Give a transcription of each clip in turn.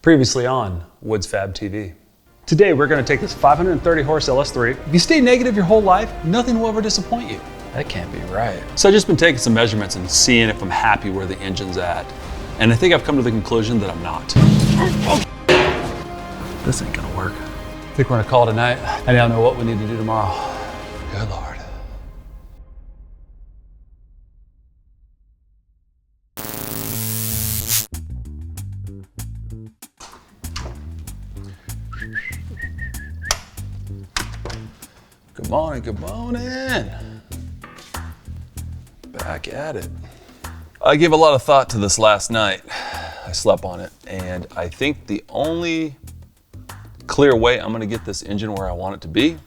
Previously on Woods Fab TV. Today we're going to take this 530 horse LS3. If you stay negative your whole life, nothing will ever disappoint you. That can't be right. So I've just been taking some measurements and seeing if I'm happy where the engine's at. And I think I've come to the conclusion that I'm not. This ain't gonna work. I think we're going to call it a night. I now know what we need to do tomorrow. Good Lord. Good morning, good morning. Back at it. I gave a lot of thought to this last night. I slept on it, and I think the only clear way I'm gonna get this engine where I want it to be,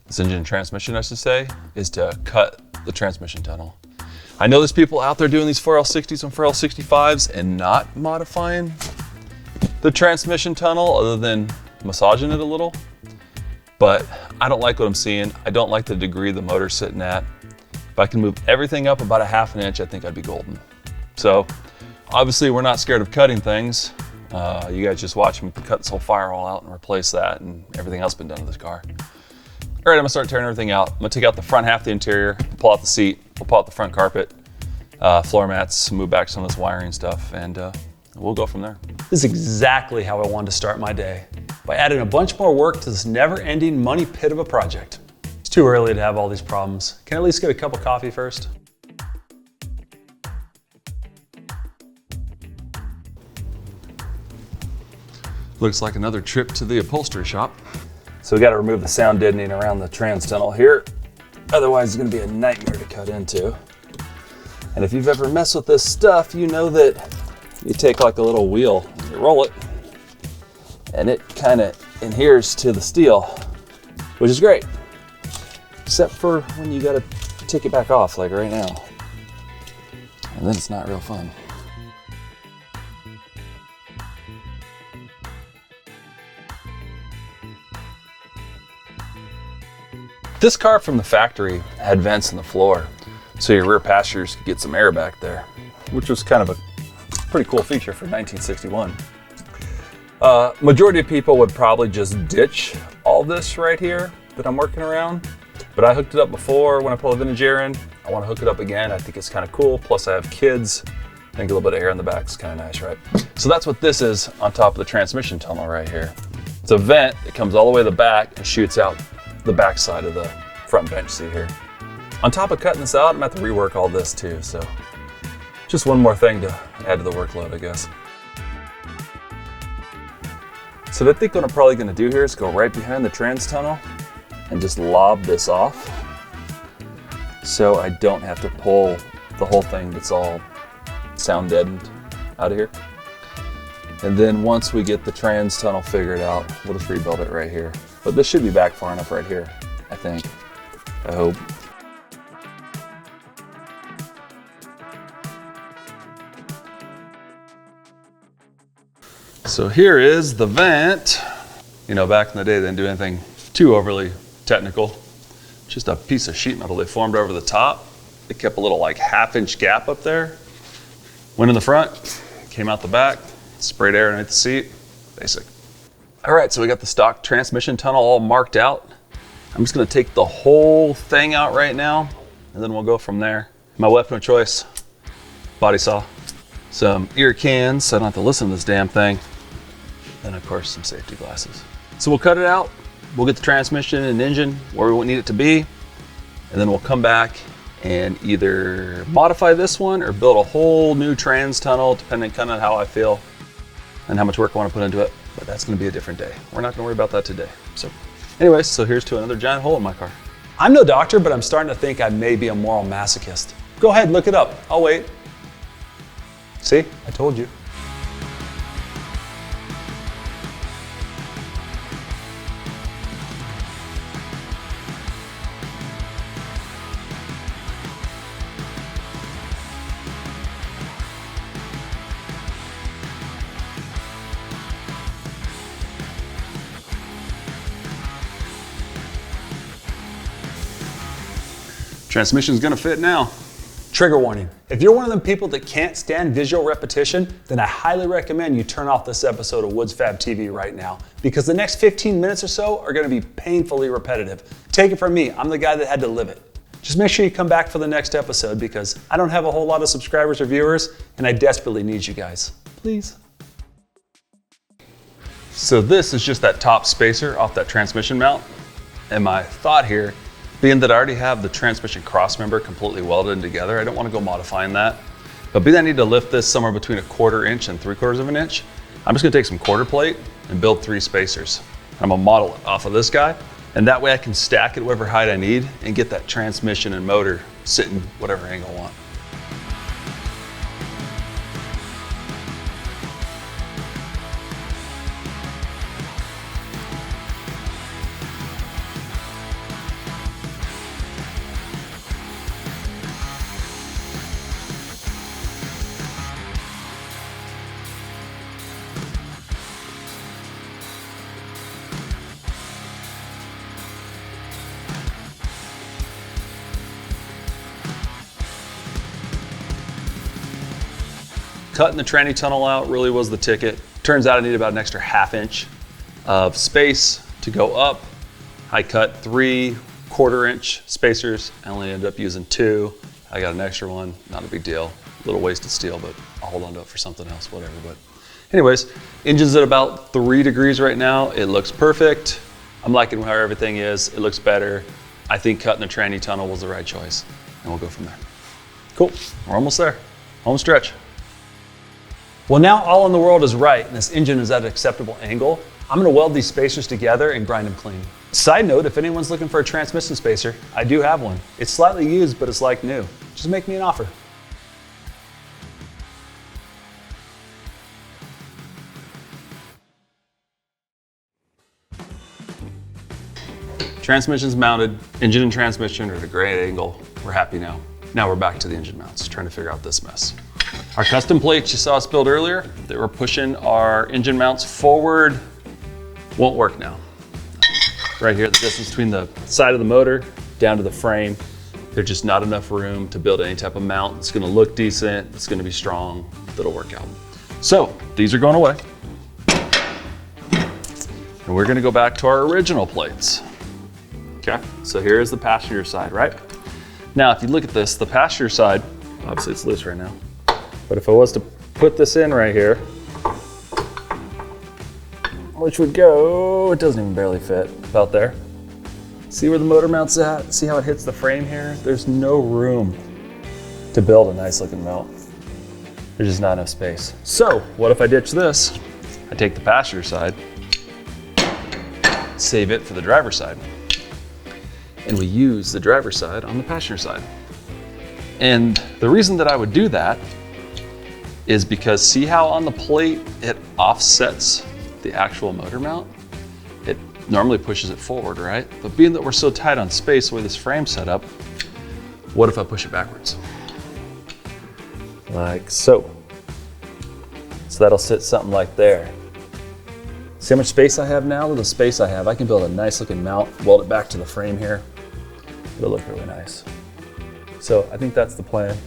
this engine and transmission I should say, is to cut the transmission tunnel. I know there's people out there doing these 4L60s and 4L65s and not modifying the transmission tunnel other than massaging it a little. But I don't like what I'm seeing. I don't like the degree the motor's sitting at. If I can move everything up about a ½ inch, I think I'd be golden. So obviously we're not scared of cutting things. You guys just watch me cut this whole firewall out and replace that and everything else been done to this car. All right, I'm gonna start tearing everything out. I'm gonna take out the front half of the interior, pull out the seat, we'll pull out the front carpet, floor mats, move back some of this wiring stuff, and we'll go from there. This is exactly how I wanted to start my day, by adding a bunch more work to this never-ending money pit of a project. It's too early to have all these problems. Can I at least get a cup of coffee first? Looks like another trip to the upholstery shop. So we got to remove the sound deadening around the trans tunnel here. Otherwise it's going to be a nightmare to cut into. And if you've ever messed with this stuff, you know that you take like a little wheel, you roll it, and it kind of adheres to the steel, which is great. Except for when you got to take it back off, like right now. And then it's not real fun. This car from the factory had vents in the floor, so your rear passengers could get some air back there, which was kind of a pretty cool feature for 1961. Majority of people would probably just ditch all this right here that I'm working around, but I hooked it up before when I pulled a vintage air in. I want to hook it up again. I think it's kind of cool. Plus I have kids. I think a little bit of air in the back is kind of nice, right? So that's what this is on top of the transmission tunnel right here. It's a vent that comes all the way to the back and shoots out the back side of the front bench seat here. On top of cutting this out, I'm gonna have to rework all this too, so just one more thing to add to the workload, I guess. So what I think what I'm probably gonna do here is go right behind the trans tunnel and just lob this off so I don't have to pull the whole thing that's all sound deadened out of here. And then once we get the trans tunnel figured out, we'll just rebuild it right here. But this should be back far enough right here, I think. I hope. So here is the vent. You know, back in the day, they didn't do anything too overly technical. Just a piece of sheet metal they formed over the top. They kept a little like ½ inch gap up there. Went in the front, came out the back, sprayed air underneath the seat, basic. All right, so we got the stock transmission tunnel all marked out. I'm just gonna take the whole thing out right now, and then we'll go from there. My weapon of choice, body saw, some ear cans so I don't have to listen to this damn thing, and of course some safety glasses. So we'll cut it out, we'll get the transmission and engine where we need it to be, and then we'll come back and either modify this one or build a whole new trans tunnel, depending kind of how I feel and how much work I want to put into it. But that's going to be a different day. We're not going to worry about that today. So anyways, so here's to another giant hole in my car. I'm no doctor, but I'm starting to think I may be a moral masochist. Go ahead, look it up. I'll wait. See, I told you. Transmission's gonna fit now. Trigger warning. If you're one of them people that can't stand visual repetition, then I highly recommend you turn off this episode of Woods Fab TV right now, because the next 15 minutes or so are gonna be painfully repetitive. Take it from me, I'm the guy that had to live it. Just make sure you come back for the next episode, because I don't have a whole lot of subscribers or viewers, and I desperately need you guys. Please. So this is just that top spacer off that transmission mount. And my thought here, being that I already have the transmission cross member completely welded together, I don't want to go modifying that. But being that I need to lift this somewhere between 1/4 inch and 3/4 of an inch, I'm just gonna take some quarter plate and build 3 spacers. I'm gonna model it off of this guy, and that way I can stack it whatever height I need and get that transmission and motor sitting whatever angle I want. Cutting the tranny tunnel out really was the ticket. Turns out I need about an extra 1/2 inch of space to go up. I cut 3 1/4 inch spacers. I only ended up using 2. I got an extra one, not a big deal. A little wasted steel, but I'll hold on to it for something else, whatever. But anyways, engine's at about 3 degrees right now. It looks perfect. I'm liking how everything is. It looks better. I think cutting the tranny tunnel was the right choice, and we'll go from there. Cool, we're almost there. Home stretch. Well, now all in the world is right and this engine is at an acceptable angle. I'm gonna weld these spacers together and grind them clean. Side note, if anyone's looking for a transmission spacer, I do have one. It's slightly used, but it's like new. Just make me an offer. Transmission's mounted, engine and transmission are at a great angle. We're happy now. Now we're back to the engine mounts, trying to figure out this mess. Our custom plates you saw us build earlier that were pushing our engine mounts forward won't work now. Right here, the distance between the side of the motor down to the frame, there's just not enough room to build any type of mount. It's gonna look decent, it's gonna be strong, that'll work out. So these are going away. And we're gonna go back to our original plates. Okay, so here is the passenger side, right? Now, if you look at this, the passenger side, obviously it's loose right now, but if I was to put this in right here, which would go, it doesn't even barely fit, about there. See where the motor mount's at? See how it hits the frame here? There's no room to build a nice looking mount. There's just not enough space. So what if I ditch this? I take the passenger side, save it for the driver's side, and we use the driver's side on the passenger side. And the reason that I would do that is because see how on the plate it offsets the actual motor mount? It normally pushes it forward, right? But being that we're so tight on space the way this frame's set up, what if I push it backwards? Like so. So that'll sit something like there. See how much space I have now? With the space I have, I can build a nice looking mount, weld it back to the frame here. It'll look really nice. So I think that's the plan.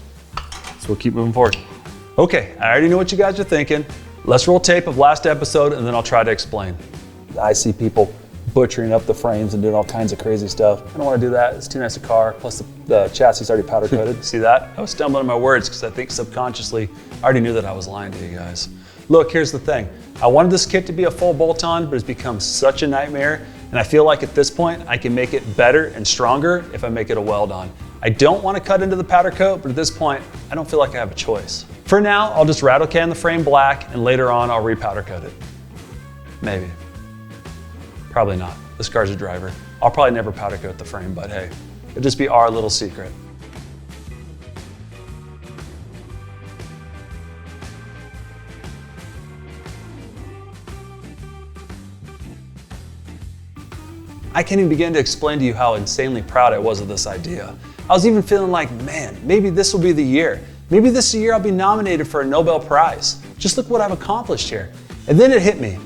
So we'll keep moving forward. Okay, I already know what you guys are thinking. Let's roll tape of last episode and then I'll try to explain. I see people butchering up the frames and doing all kinds of crazy stuff. I don't want to do that. It's too nice a car. Plus the chassis is already powder coated. See that? I was stumbling on my words because I think subconsciously I already knew that I was lying to you guys. Look, here's the thing. I wanted this kit to be a full bolt-on, but it's become such a nightmare. And I feel like at this point, I can make it better and stronger if I make it a weld-on. I don't want to cut into the powder coat, but at this point, I don't feel like I have a choice. For now, I'll just rattle can the frame black and later on I'll re-powder coat it. Maybe. Probably not. This car's a driver. I'll probably never powder coat the frame, but hey, it'll just be our little secret. I can't even begin to explain to you how insanely proud I was of this idea. I was even feeling like, man, maybe this will be the year. Maybe this is the year I'll be nominated for a Nobel Prize. Just look what I've accomplished here. And then it hit me.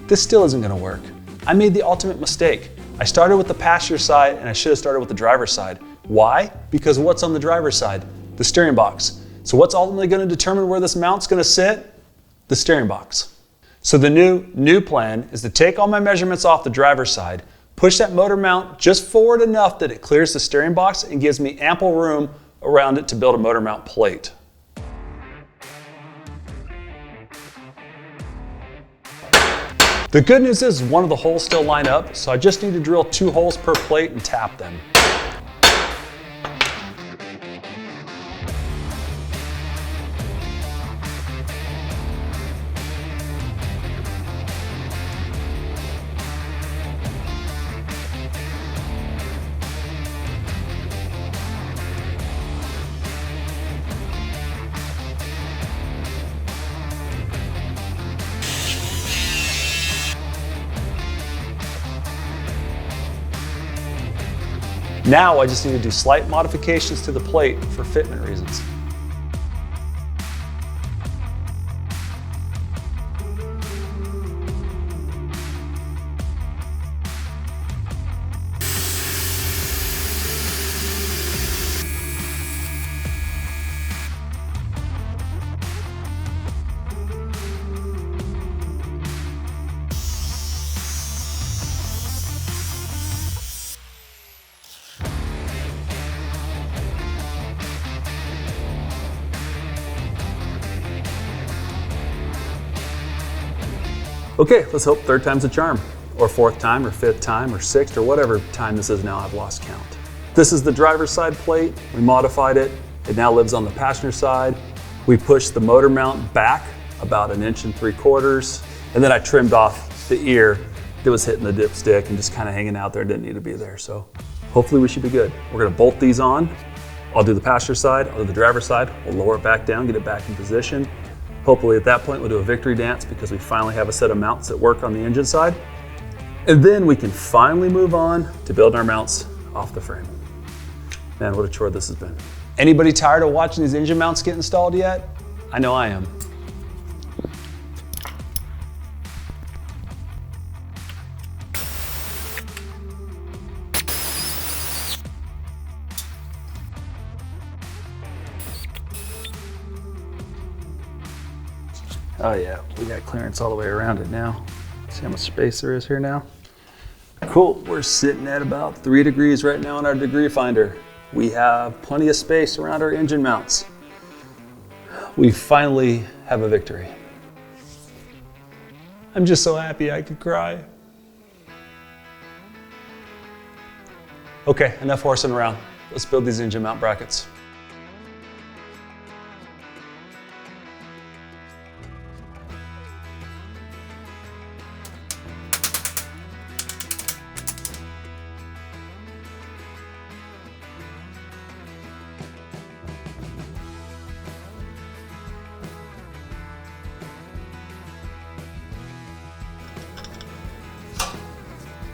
This still isn't gonna work. I made the ultimate mistake. I started with the passenger side and I should have started with the driver's side. Why? Because what's on the driver's side? the steering box. So what's ultimately going to determine where this mount's going to sit? The steering box. So the new plan is to take all my measurements off the driver's side, push that motor mount just forward enough that it clears the steering box and gives me ample room around it to build a motor mount plate. The good news is one of the holes still line up, so I just need to drill 2 holes per plate and tap them. Now I just need to do slight modifications to the plate for fitment reasons. Okay, let's hope 3rd time's a charm, or 4th time, or 5th time, or 6th, or whatever time this is now, I've lost count. This is the driver's side plate. We modified it. It now lives on the passenger side. We pushed the motor mount back about 1.75 inches, and then I trimmed off the ear that was hitting the dipstick and just kind of hanging out there, didn't need to be there. So hopefully we should be good. We're gonna bolt these on. I'll do the passenger side, I'll do the driver's side. We'll lower it back down, get it back in position. Hopefully at that point we'll do a victory dance because we finally have a set of mounts that work on the engine side. And then we can finally move on to building our mounts off the frame. Man, what a chore this has been. Anybody tired of watching these engine mounts get installed yet? I know I am. Oh yeah, we got clearance all the way around it now. See how much space there is here now? Cool, we're sitting at about 3 degrees right now on our degree finder. We have plenty of space around our engine mounts. We finally have a victory. I'm just so happy I could cry. Okay, enough horsing around. Let's build these engine mount brackets.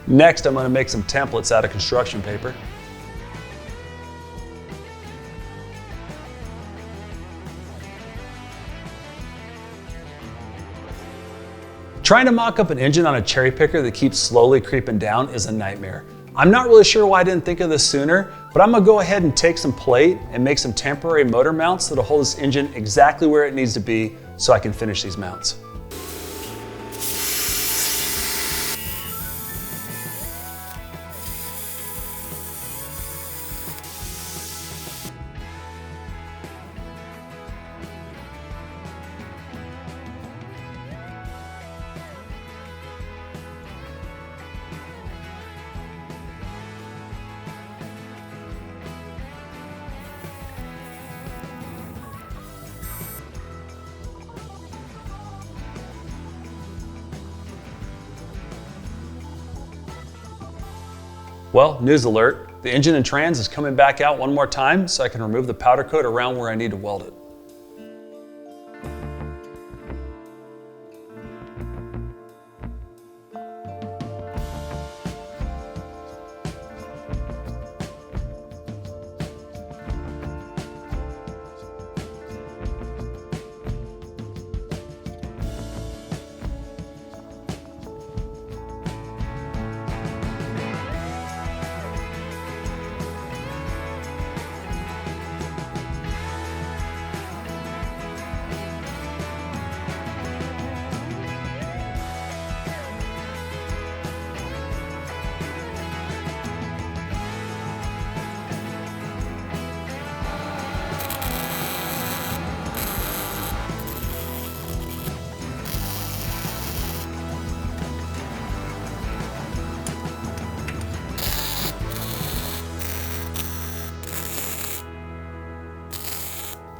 Next, I'm going to make some templates out of construction paper. Trying to mock up an engine on a cherry picker that keeps slowly creeping down is a nightmare. I'm not really sure why I didn't think of this sooner, but I'm going to go ahead and take some plate and make some temporary motor mounts that'll hold this engine exactly where it needs to be so I can finish these mounts. Well, news alert, the engine and trans is coming back out one more time so I can remove the powder coat around where I need to weld it.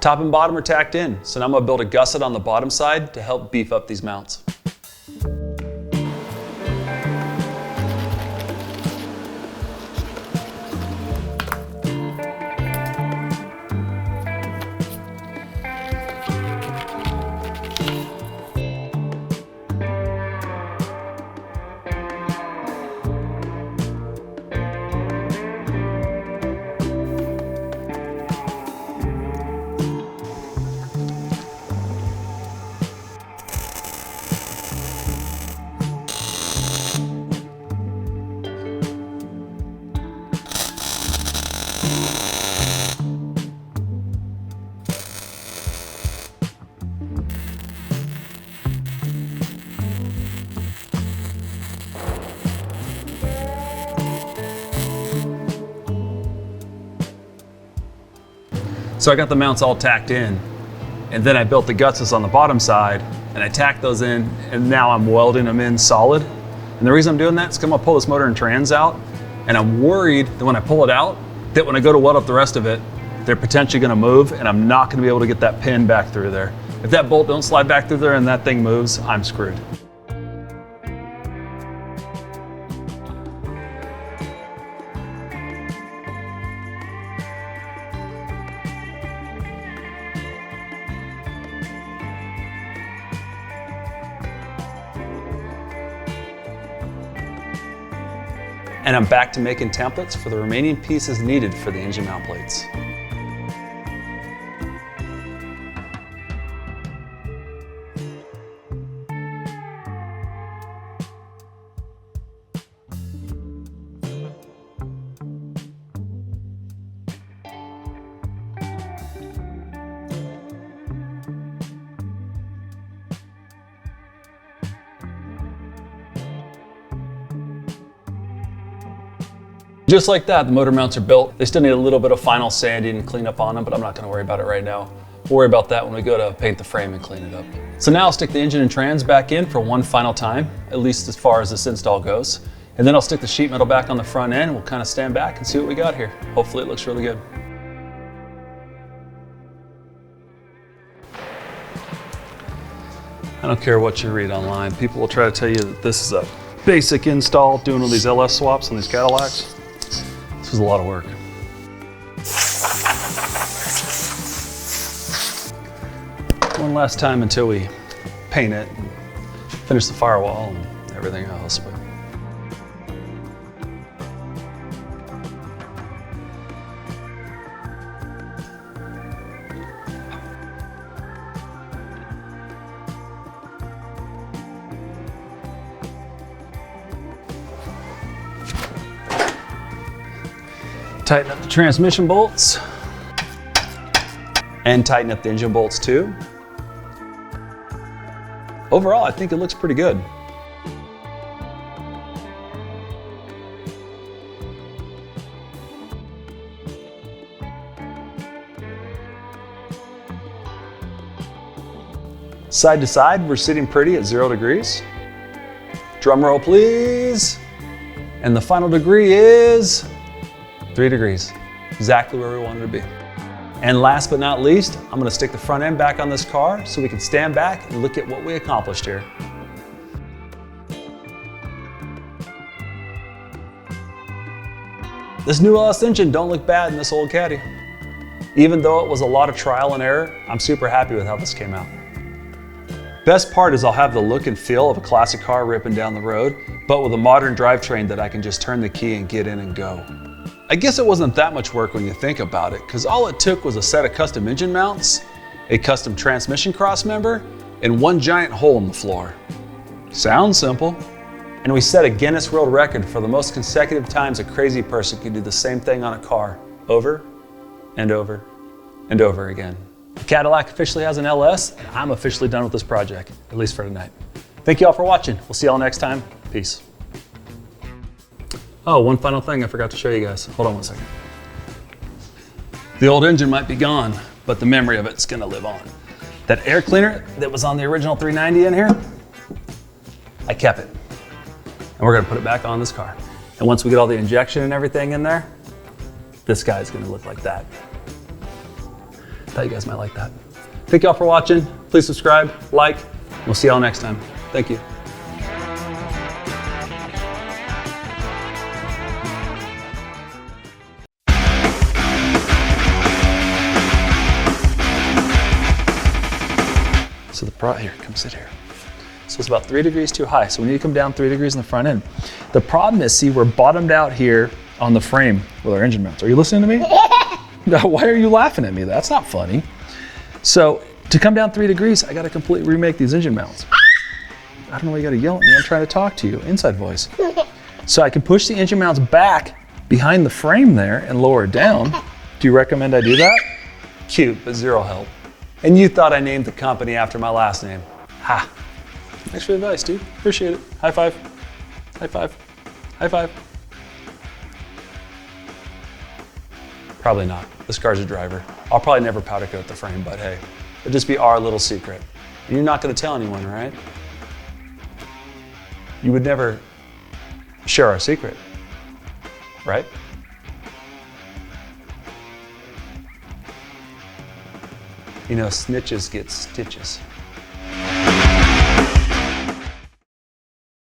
Top and bottom are tacked in, so now I'm gonna build a gusset on the bottom side to help beef up these mounts. So I got the mounts all tacked in, and then I built the gutsets on the bottom side, and I tacked those in, and now I'm welding them in solid. And the reason I'm doing that is because I'm gonna pull this motor and trans out, and I'm worried that when I pull it out, that when I go to weld up the rest of it, they're potentially gonna move, and I'm not gonna be able to get that pin back through there. If that bolt don't slide back through there and that thing moves, I'm screwed. And I'm back to making templates for the remaining pieces needed for the engine mount plates. Just like that, the motor mounts are built. They still need a little bit of final sanding and cleanup on them, but I'm not gonna worry about it right now. We'll worry about that when we go to paint the frame and clean it up. So now I'll stick the engine and trans back in for one final time, at least as far as this install goes. And then I'll stick the sheet metal back on the front end. We'll kind of stand back and see what we got here. Hopefully it looks really good. I don't care what you read online. People will try to tell you that this is a basic install, doing all these LS swaps on these Cadillacs. This was a lot of work. One last time until we paint it, and finish the firewall and everything else. But tighten up the transmission bolts and tighten up the engine bolts too. Overall, I think it looks pretty good. Side to side, we're sitting pretty at 0 degrees. Drum roll, please. And the final degree is 3 degrees, exactly where we wanted to be. And last but not least, I'm gonna stick the front end back on this car so we can stand back and look at what we accomplished here. This new LS engine don't look bad in this old Caddy. Even though it was a lot of trial and error, I'm super happy with how this came out. Best part is I'll have the look and feel of a classic car ripping down the road, but with a modern drivetrain that I can just turn the key and get in and go. I guess it wasn't that much work when you think about it, because all it took was a set of custom engine mounts, a custom transmission cross member, and one giant hole in the floor. Sounds simple. And we set a Guinness World Record for the most consecutive times a crazy person could do the same thing on a car, over and over and over again. The Cadillac officially has an LS, and I'm officially done with this project, at least for tonight. Thank you all for watching. We'll see you all next time. Peace. Oh, one final thing I forgot to show you guys. Hold on one second. The old engine might be gone, but the memory of it's gonna live on. That air cleaner that was on the original 390 in here, I kept it. And we're gonna put it back on this car. And once we get all the injection and everything in there, this guy's gonna look like that. Thought you guys might like that. Thank y'all for watching. Please subscribe, like. We'll see y'all next time. Thank you. So here, come sit here. So it's about 3 degrees too high. So we need to come down 3 degrees in the front end. The problem is, see, we're bottomed out here on the frame with our engine mounts. Are you listening to me? Why are you laughing at me? That's not funny. So to come down 3 degrees, I got to completely remake these engine mounts. I don't know why you got to yell at me. I'm trying to talk to you, inside voice. So I can push the engine mounts back behind the frame there and lower it down. Do you recommend I do that? Cute, but zero help. And you thought I named the company after my last name. Ha. Thanks for the advice, dude. Appreciate it. High five. High five. High five. Probably not. This car's a driver. I'll probably never powder coat the frame, but hey, it'll just be our little secret. And you're not going to tell anyone, right? You would never share our secret, right? You know, snitches get stitches.